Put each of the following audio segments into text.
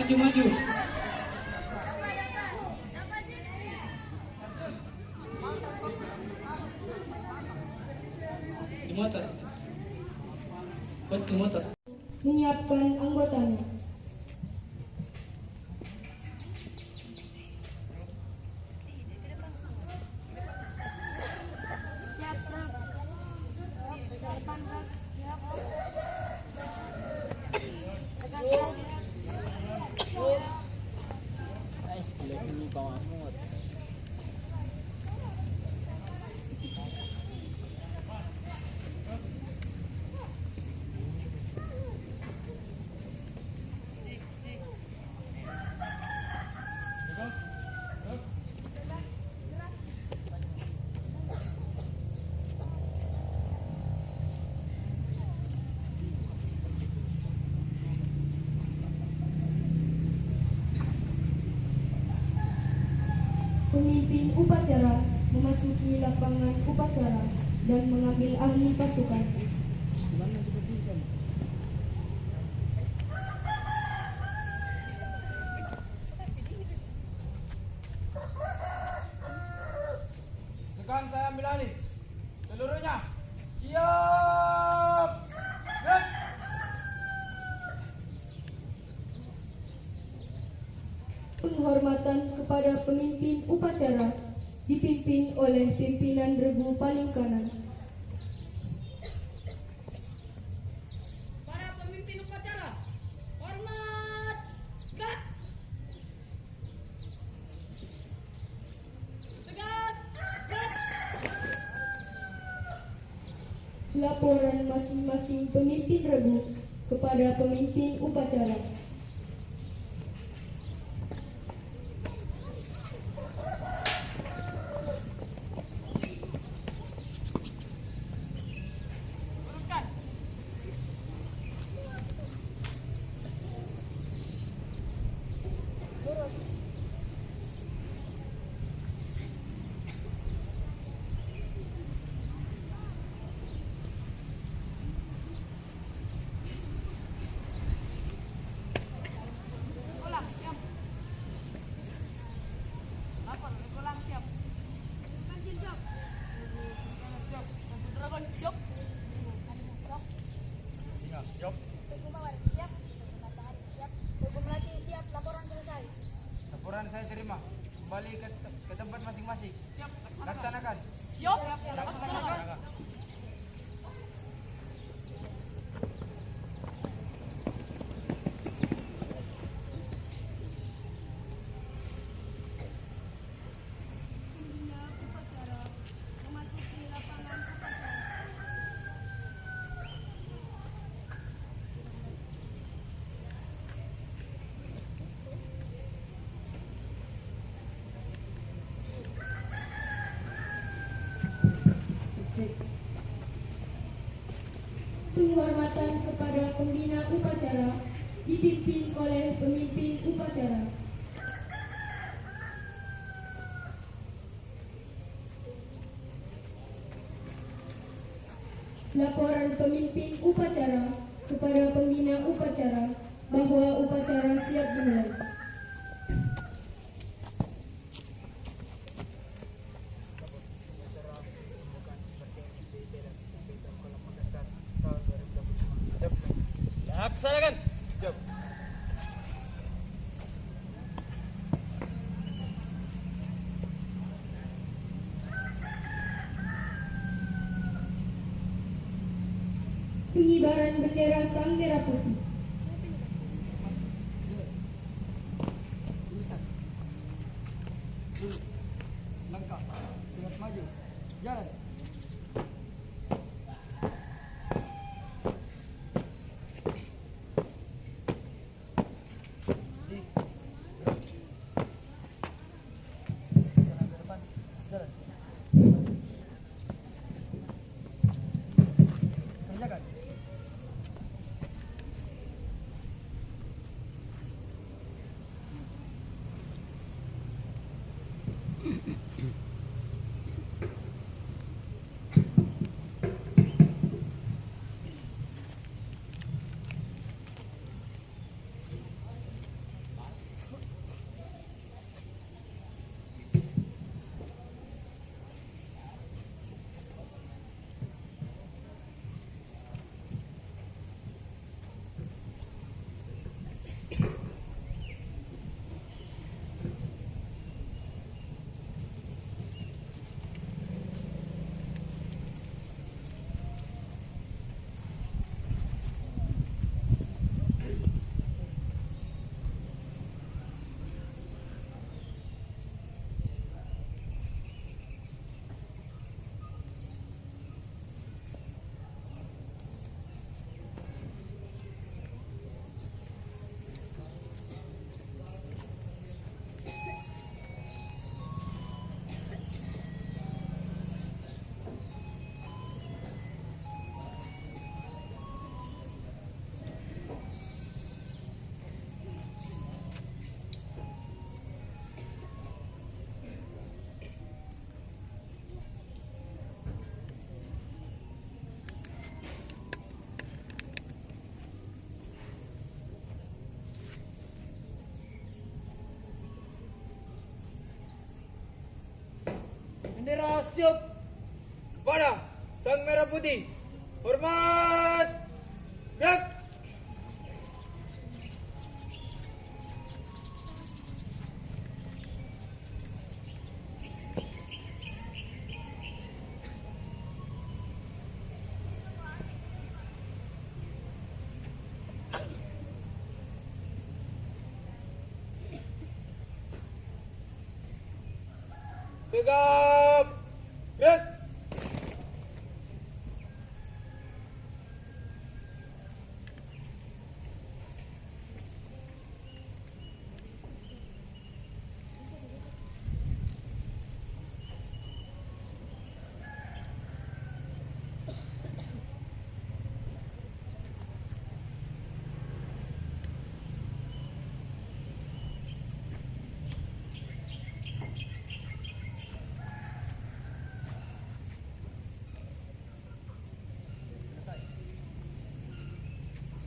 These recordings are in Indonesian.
Maju, maju. Di motor. Buat ke motor. Menyiapkan anggotanya. Pemimpin upacara memasuki lapangan upacara dan mengambil ahli pasukan. Sekarang saya ambil alih. Seluruhnya siap. Gerak. Penghormatan kepada pemimpin upacara dipimpin oleh pimpinan regu paling kanan. Para pemimpin upacara, hormat, tegak, tegak, gerak. Laporan masing-masing pemimpin regu kepada pemimpin upacara. Teruskan. Ulang, siap. Lapor, ulang, siap. Kancil, siap. Siap. Satu dragon, siap. Siap. Mawar siap, matahari siap, hukum latih siap, laporan selesai. Laporan saya terima. Kembali ke tempat masing-masing. Siap. Laksanakan. Siap. Laksanakan. Penghormatan kepada pembina upacara dipimpin oleh pemimpin upacara. Laporan pemimpin upacara kepada pembina upacara bahwa upacara siap dimulai. Laksanakan. Siap. Pengibaran bendera Sang Merah Putih. Langkah. Terus maju. Jalan. Kerjakan. Bendera siap. Pada sang merah putih. Hormat. Gerak. Tegap. Gerak.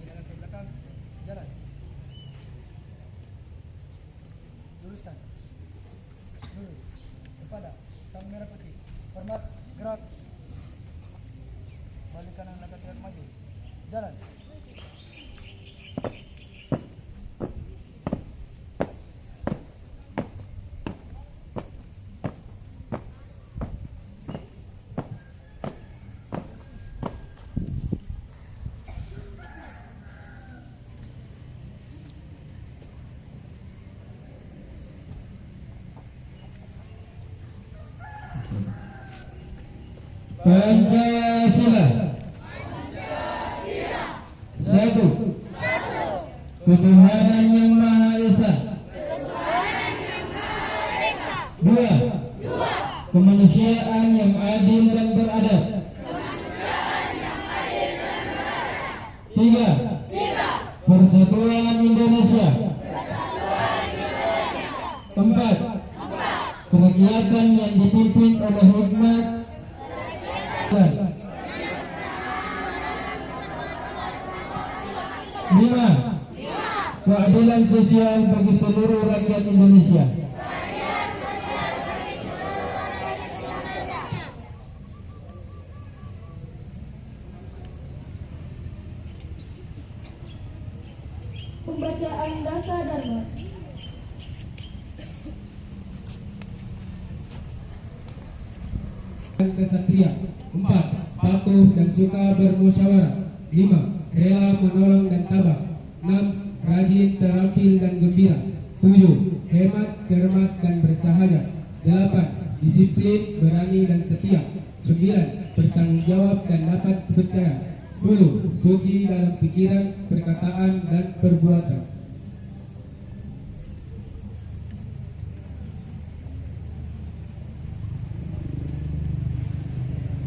Jalan ke belakang. Jalan. Luruskan. Lurus. Kepada sang merah putih. Hormat. Gerak. Balik kanan langkah tegak maju. Jalan. Pancasila. Satu. Ketuhanan yang Maha Esa. Dua. Kemanusiaan yang adil dan beradab. Tiga. Persatuan Indonesia. Empat. Kerakyatan yang dipimpin oleh hikmat. Lima. Keadilan sosial bagi seluruh rakyat Indonesia. Pembacaan Dasa Dharma. Kesatria. 4. Patuh dan suka bermusyawarah. 5. Rela menolong dan tabah. 6. Rajin, terampil dan gembira. 7. Hemat, cermat dan bersahaja. 8. Disiplin, berani dan setia. 9. Bertanggung jawab dan dapat dipercaya. 10. Suci dalam pikiran, perkataan dan perbuatan.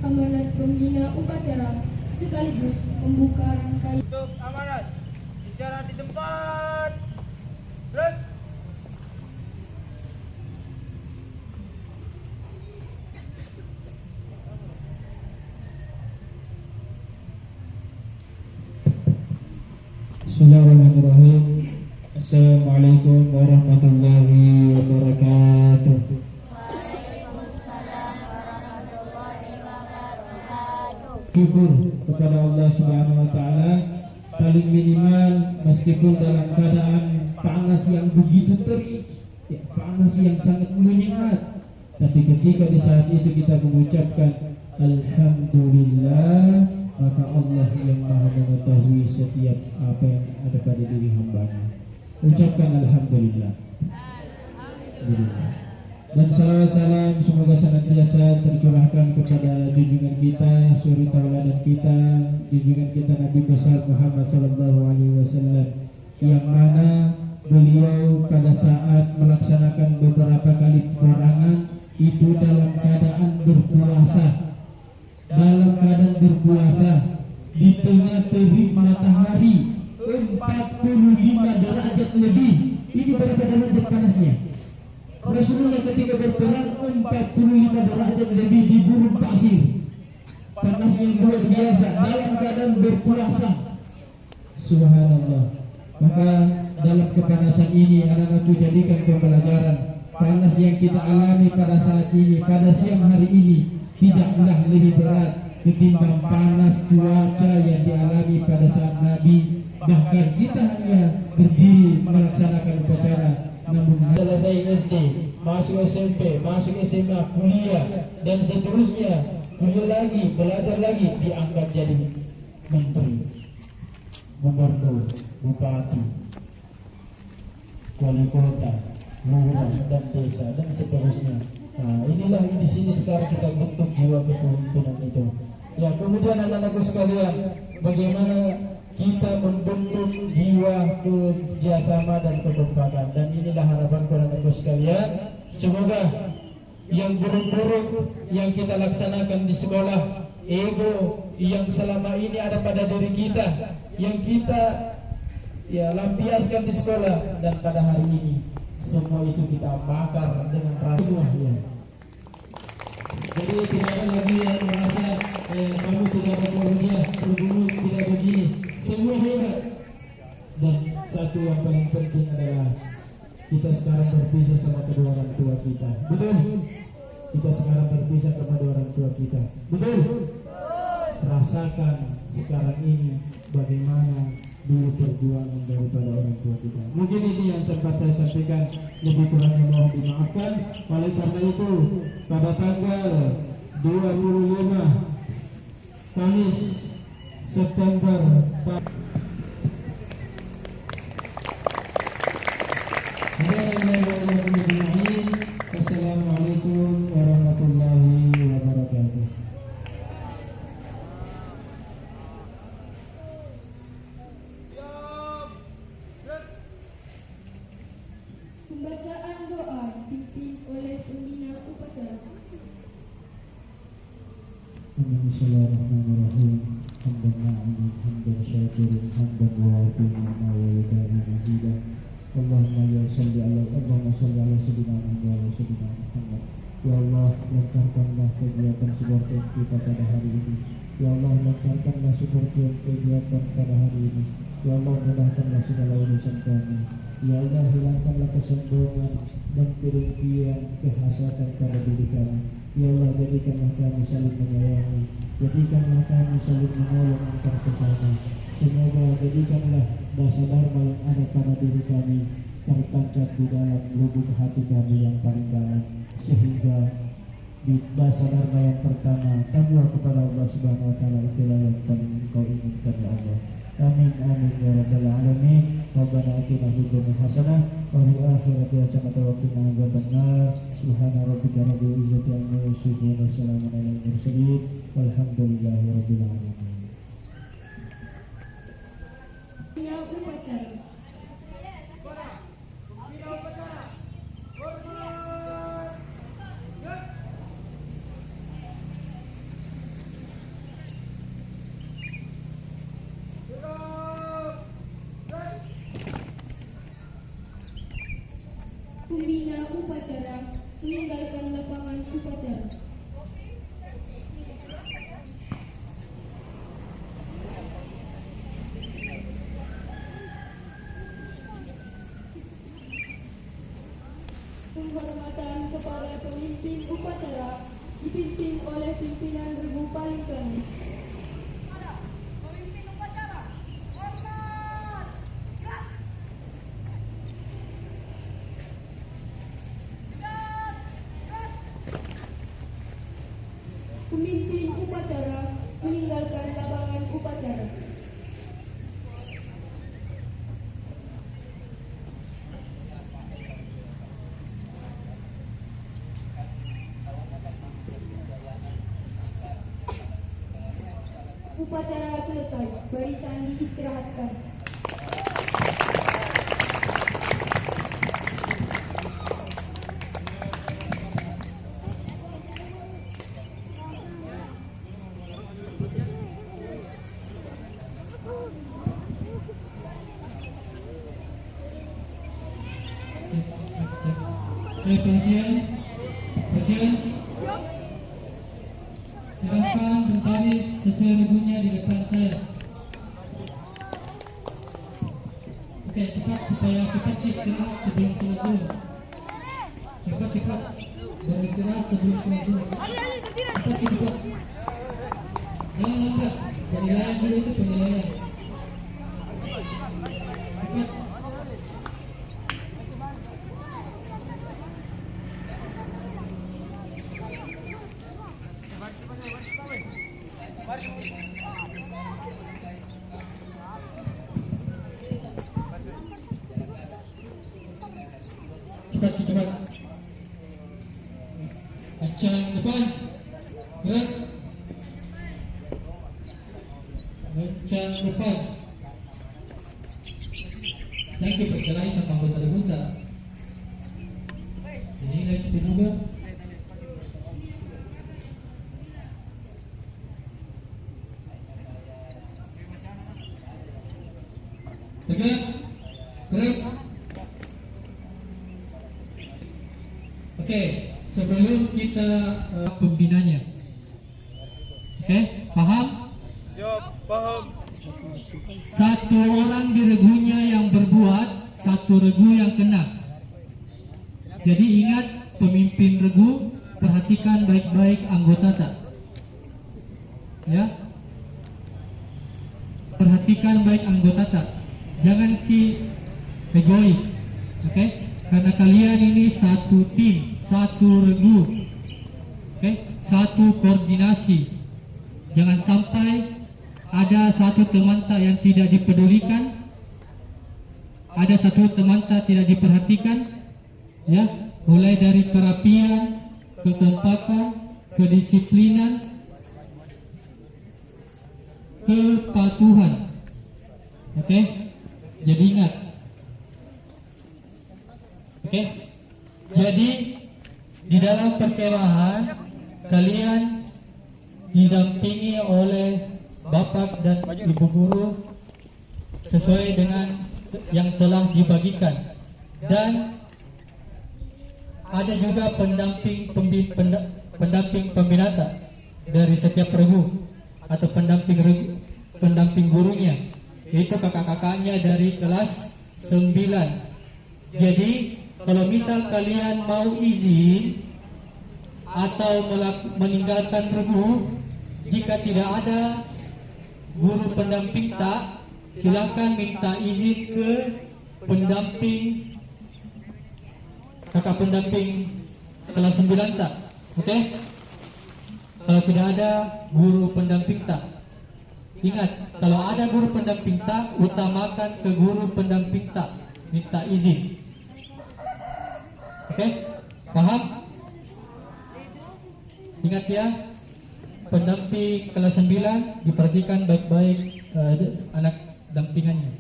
Amanat pembina upacara sekaligus membuka rangkaian. Untuk amanat. Bicara di tempat. Gerak. Bismillahirrahmanirrahim. Assalamualaikum warahmatullahi wabarakatuh. Syukur kepada Allah Subhanahu wa taala, paling minimal meskipun dalam keadaan panas yang begitu terik, ya, panas yang sangat menyengat, tapi ketika di saat itu kita mengucapkan alhamdulillah, maka Allah yang Maha mengetahui setiap apa yang ada pada diri hamba-Nya. Ucapkan alhamdulillah. Dan salawat salam semoga senantiasa tercurahkan kepada junjungan kita, suri tauladan kita, junjungan kita Nabi besar Muhammad sallallahu alaihi wasallam, yang mana beliau pada saat melaksanakan beberapa kali peperangan itu dalam keadaan berpuasa. Dalam keadaan berpuasa di tengah terik matahari 45 derajat lebih. Ini berapa derajat panasnya? Rasulullah ketika berperang 45 derajat lebih di gurun pasir. Panasnya luar biasa dalam keadaan berpuasa. Subhanallah. Maka dalam kepanasan ini anak-anakku jadikan pembelajaran panas yang kita alami pada saat ini, pada siang hari ini, tidaklah lebih berat ketimbang panas cuaca yang dialami pada saat Nabi. Bahkan kita hanya berdiri melaksanakan upacara, namun selesai SD, masuk SMP, masuk SMA, kuliah, dan seterusnya, kuliah lagi, belajar lagi, diangkat jadi menteri, gubernur, bupati, wali kota, lurah, dan desa, dan seterusnya. Nah, inilah di sini sekarang kita bentuk jiwa kepemimpinan itu. Ya, kemudian anak-anakku sekalian, bagaimana kita membentuk jiwa kerjasama dan kekompakan. Dan inilah harapan anak-anakku sekalian. Semoga yang buruk-buruk yang kita laksanakan di sekolah, ego yang selama ini ada pada diri kita, yang kita lampiaskan di sekolah, dan pada hari ini semua itu kita bakar dengan rasa ya. Jadi tidak ada lagi yang merasa kamu tidak berkorban, berbunuh tidak begini. Semua hebat. Dan satu yang paling penting adalah kita sekarang berpisah sama kedua orang tua kita. Betul? Kita sekarang berpisah sama kedua orang tua kita. Betul? Rasakan sekarang ini bagaimana dulu perjuangan daripada orang tua kita. Mungkin ini yang sempat saya sampaikan, lebih kurangnya mohon dimaafkan. Oleh karena itu, pada tanggal 25 Kamis September Assalamualaikum warahmatullahi wabarakatuh. Pembacaan doa dipimpin oleh pembina upacara. Bismillahirrahmanirrahim. Hamdan ma'amin, hamdan syakirin, hamdan wa'afin, ma'awalidana mazidah. Allahumma salli ala sayyidina Muhammad. Ya Allah, lancarkanlah kegiatan supporter kita pada hari ini. Ya Allah, lancarkanlah supporter kegiatan pada hari ini. Ya Allah, mudahkanlah segala urusan kami. Ya Allah, hilangkanlah kesombongan dan kedengkian, kehasatan pada diri kami. Ya Allah, jadikanlah kami saling menyayangi, jadikanlah kami saling menolong antar sesama. Semoga jadikanlah dasar dharma yang ada pada diri kami tertancap di dalam lubuk hati kami yang paling dalam, sehingga di dasar dharma yang pertama takwa kepada Allah Subhanahu wa taala itulah yang paling engkau inginkan ya Allah. Amin amin ya rabbal alamin. Rabbana atina fid dunya hasanah wa fil akhirati hasanah wa qina adzabannar. Subhana rabbika rabbil izzati amma yasifun wa salamun alal mursalin walhamdulillahi rabbil alamin. Pembina upacara. Pembina upacara meninggalkan lapangan upacara. Penghormatan kepada pemimpin upacara dipimpin oleh pimpinan Regu Palingkan. Pemimpin upacara, hormat. Pemimpin upacara meninggalkan lapangan upacara. Upacara selesai, barisan diistirahatkan. Perhatian. Silakan berbaris sesuai regunya di depan saya. Oke, cepat supaya cepat istirahat sebelum sholat zuhur. sebelum keluar. Ali, berdiri. Cepat cepat. Jangan lambat. Penilaian dulu itu penilaian. Cepat. Cepat cepat. Kencang depan. Gerak. Kencang depan. Jangan berkelahi sama anggota rebuta. Ini lagi juga. Tegak. Gerak. Oke, sebelum kita pembinanya. Oke, paham? Siap, paham. Satu orang di regunya yang berbuat, satu regu yang kena. Jadi ingat, pemimpin regu, perhatikan baik-baik anggota tak. Ya, perhatikan baik anggota tak. Jangan egois, oke? Karena kalian ini satu tim, satu regu, oke? Satu koordinasi. Jangan sampai ada satu teman tak yang tidak dipedulikan, ada satu teman tak tidak diperhatikan, ya. Mulai dari kerapian, kekompakan, kedisiplinan, kepatuhan, oke? Jadi ingat, oke? Jadi di dalam perkemahan kalian didampingi oleh Bapak dan Ibu Guru sesuai dengan yang telah dibagikan, dan ada juga pendamping pembina dari setiap regu atau pendamping gurunya, yaitu kakak-kakaknya dari kelas 9. Jadi kalau misal kalian mau izin atau meninggalkan regu, jika tidak ada guru pendamping tak, silakan minta izin ke kakak pendamping kelas 9 tak, oke? Kalau tidak ada guru pendamping tak, ingat, kalau ada guru pendamping tak, utamakan ke guru pendamping tak, minta izin, oke? Paham? Ingat ya, pendamping kelas 9 diperhatikan baik-baik anak dampingannya.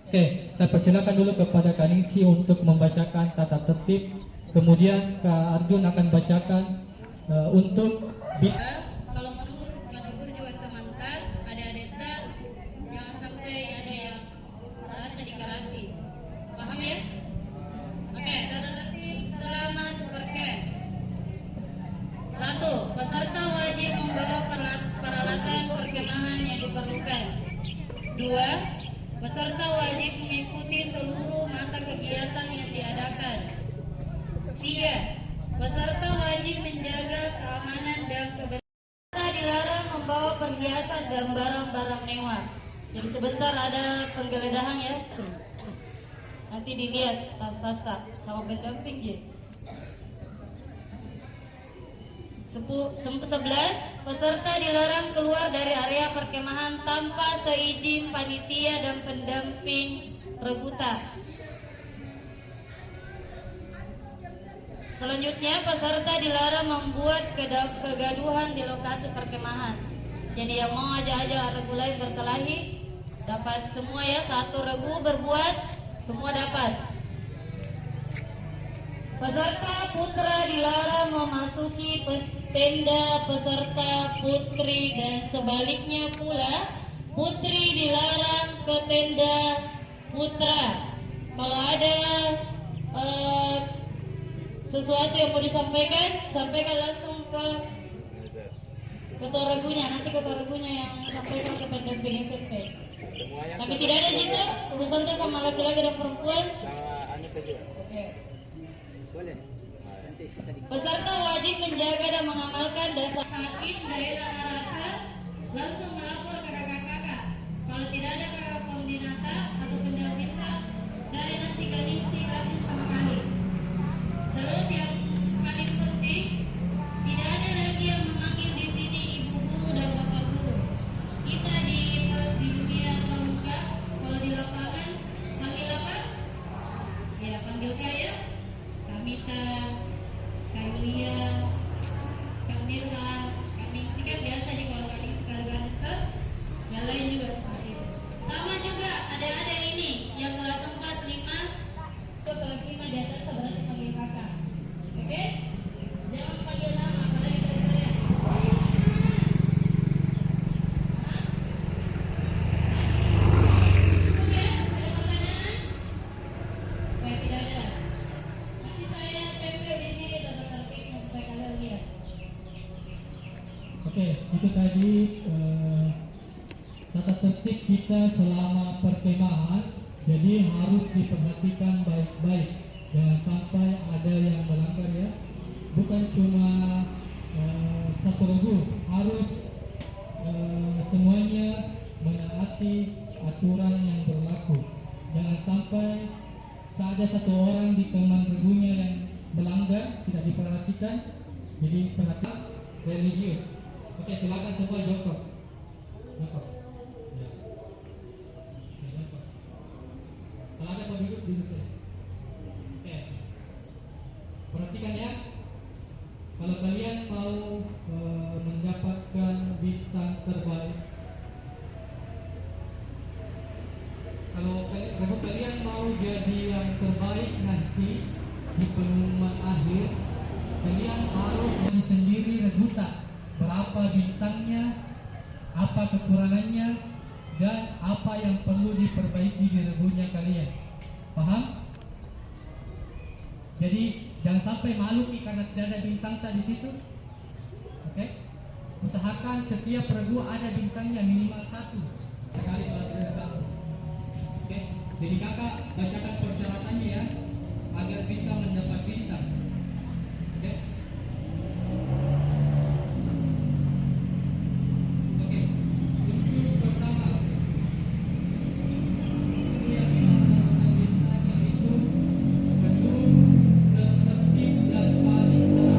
Oke, saya persilakan dulu kepada Kak Ningsi untuk membacakan tata tertib. Kemudian Kak Arjun akan bacakan untuk kalau menurut pada guru juga temankan adik-adik tak jangan sampai ada yang merasa dikerasi. Paham ya? Oke, tata tertib selama supercamp. 1. Peserta wajib membawa peralatan perkemahan yang diperlukan. 2. Peserta wajib mengikuti seluruh mata kegiatan yang diadakan. 3. Peserta wajib menjaga keamanan dan kebersihan. Dilarang membawa perhiasan dan barang-barang mewah. Jadi sebentar ada penggeledahan ya. Nanti dilihat tas-tas sama pendamping ya. 11. Peserta dilarang keluar dari area perkemahan tanpa seizin panitia dan pendamping rebuta. Selanjutnya, peserta dilarang membuat kegaduhan di lokasi perkemahan. Jadi yang mau ajak-ajak regu lain berkelahi dapat semua ya, satu regu berbuat semua dapat. Peserta putra dilarang memasuki tenda peserta putri dan sebaliknya pula putri dilarang ke tenda putra. Kalau ada sesuatu yang mau disampaikan, sampaikan langsung ke ketua regunya. Nanti ketua regunya yang sampaikan ke pendamping SMP. Tapi tidak ada gitu urusan sama laki-laki dan perempuan. Sama Anita juga. Oke. Boleh. Peserta wajib menjaga dan mengamalkan dasar hakim daerah rasa, langsung melapor ke kakak-kakak. Kalau tidak ada kakak koordinator atau pendampingnya, dari nanti kalingsi langsung sama kali. Terus yang paling penting, tidak ada lagi yang memanggil di sini ibu guru dan bapak guru. Kita di dunia pramuka, kalau di lapangan panggil apa? Ya panggil kaya, Kamita, Kayulia, Kamila, kami ini kan biasa di kalau kali kantor, yang lain juga seperti itu. Sama juga ada ini yang kelas 4, 5, kelas 5 di atas berarti panggil kakak. Oke? Jangan panggil nama, apalagi dari kalian. Oke, ada pertanyaan? Baik, tidak ada. Nanti saya tempel di sini tata tertibnya supaya kalian lihat. Oke, itu tadi tata tertib kita selama perkemahan. Jadi harus diperhatikan baik-baik, jangan sampai ada yang melanggar ya. Bukan cuma satu regu, harus semuanya menaati aturan yang berlaku. Jangan sampai ada satu orang di teman regunya yang melanggar, tidak diperhatikan. Jadi perhatikan religius. Oke, silakan semua jongkok. Jongkok. Ya. Ya, jongkok. Kalau ada mau duduk saja. Oke. Perhatikan ya. Kalau kalian mau mendapatkan bintang terbaik, kalau kalian mau jadi yang terbaik nanti di pengumuman akhir, kalian harus jadi sendiri rebuta berapa bintangnya, apa kekurangannya, dan apa yang perlu diperbaiki di regunya kalian. Paham? Jadi jangan sampai malu nih karena tidak ada bintang tak di situ. Oke? Usahakan setiap regu ada bintangnya minimal 1. Sekali kalau tidak ada 1. Oke? Jadi kakak bacakan persyaratannya ya, agar bisa mendapat bintang. Oke? Oke. Untuk pertama, yang mendapatkan bintang yaitu regu tertertib dan paling kedua,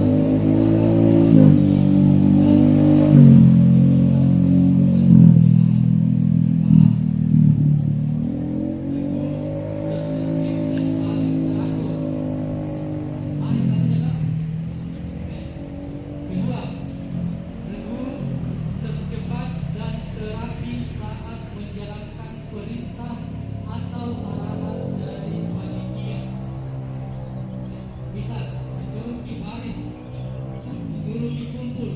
regu tercepat dan terapi saat menjalankan perintah atau arahan dari panitia. Misal, disuruh di baris, disuruh dikumpul.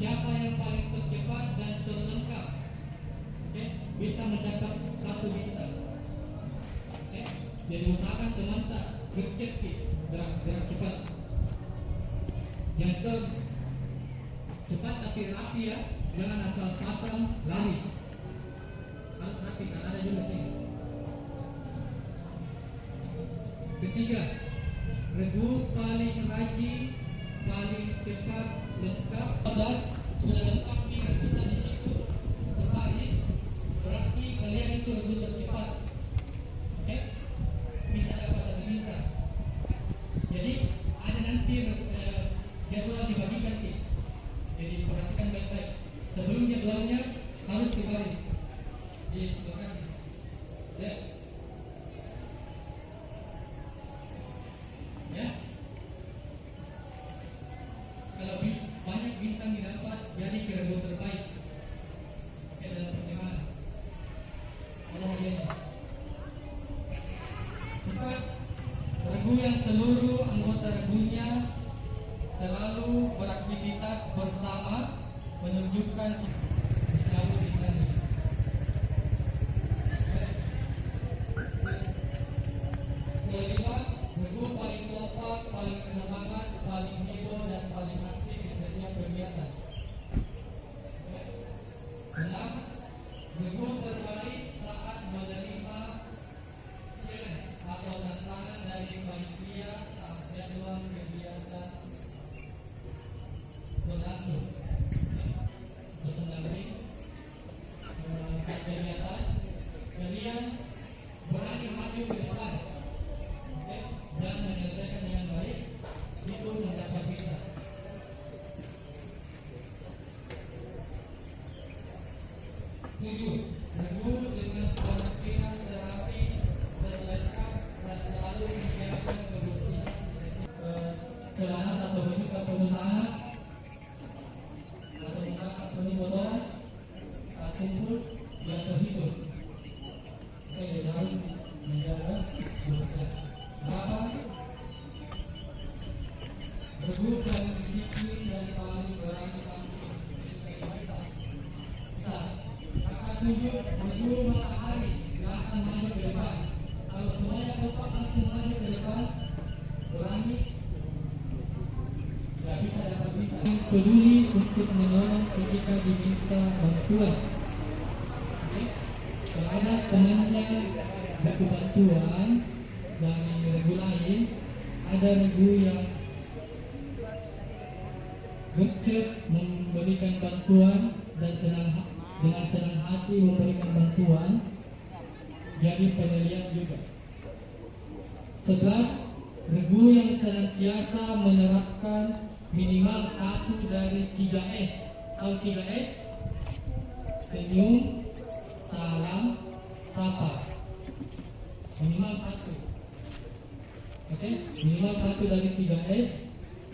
Siapa yang paling tercepat dan terlengkap, bisa mendapat 1 bintang. Jadi usahakan teman tak gercep, gerak cepat. Yang cepat tapi rapi ya, jangan asal pasang lari. Harus rapi, kan ada juga sini. Ketiga, regu paling rajin, paling cepat, lengkap. 14 sudah lengkap nih kita di situ berbaris, berarti kalian itu regu tercepat. Oke? Bisa dapat 1 bintang. Jadi ada nanti jadwal dibagikan nih. Jadi perhatikan baik-baik. Sebelum jadwalnya harus dibaris. Di lokasi. Ya. Ya. Kalau banyak bintang didapat, jadi regu terbaik. Oke, dalam perkemahan. Ada hadiahnya. 4. Regu yang seluruh anggota regunya selalu beraktivitas bersama menunjukkan selalu bintangnya. Kelima, regu paling kompak, paling bersemangat, paling heboh dan paling aktif di setiap kegiatan. 6. Regu terbaik saat menerima challenge atau tantangan dari panitia saat jadwal celana atau baju penuh tangan atau muka penuh kotoran saat kumpul yang terhitung. Kita harus menjaga dosa. Berapa? Berguru dan disiplin dan paling berani kita akan tunjuk berguru matahari yang akan maju ke depan. Kalau semuanya kompak langsung maju ke depan, berani tidak bisa dapat bintang. Yang peduli untuk menolong ketika diminta bantuan. Kalau ada temannya butuh bantuan dari regu lain, ada regu yang gercep memberikan bantuan dan dengan senang hati memberikan bantuan, jadi penilaian juga. 11. Regu yang senantiasa menerapkan minimal 1 dari 3S. Tahu 3S? Senyum, salam, sapa. Minimal 1. Oke? Minimal 1 dari 3S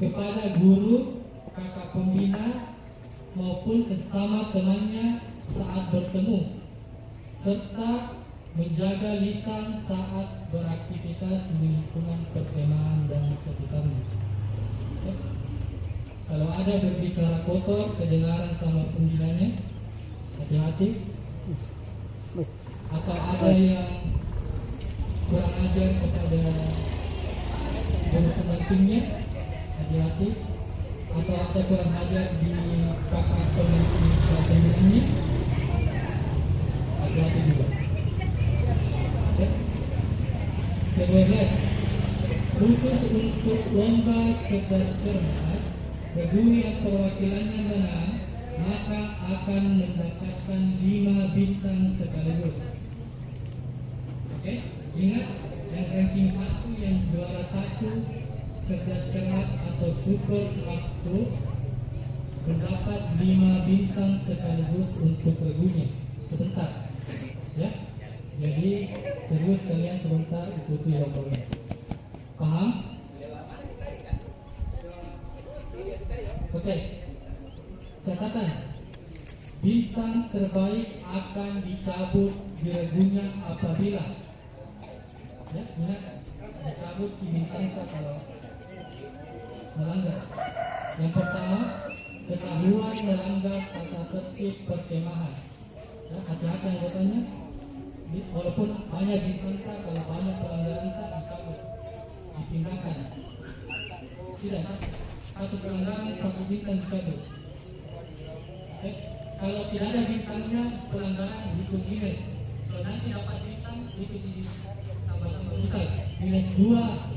kepada guru, kakak pembina maupun sesama temannya saat bertemu, serta menjaga lisan saat beraktivitas di lingkungan perkemahan dan sekitarnya. Oke? Kalau ada berbicara kotor kedengaran sama pembinanya, hati-hati. Atau ada yang kurang ajar kepada guru pendampingnya, hati-hati. Atau ada kurang ajar di kakak pembinanya, hati-hati juga. 12. Khusus untuk lomba cerdas cermat, regu yang perwakilannya menang maka akan mendapatkan 5 bintang sekaligus. Oke, ingat yang ranking 1 yang juara 1 cerdas cermat atau super smart school mendapat 5 bintang sekaligus untuk regunya. Sebentar, ya. Jadi serius kalian sebentar ikuti lombanya. Paham? Oke. Catatan. Bintang terbaik akan dicabut di regunya apabila, ya, ingat, dicabut di bintang kalau melanggar. Yang pertama, ketahuan melanggar tata tertib perkemahan. Ya, hati-hati anggotanya. Walaupun banyak bintang, kalau banyak pelanggaran dicabut, dipindahkan. Tidak, satu pelanggaran 1 bintang dicabut. Oke. Kalau tidak ada bintangnya, pelanggaran dihitung minus. Kalau nanti dapat bintang, itu ditambah-tambah. Misal minus 2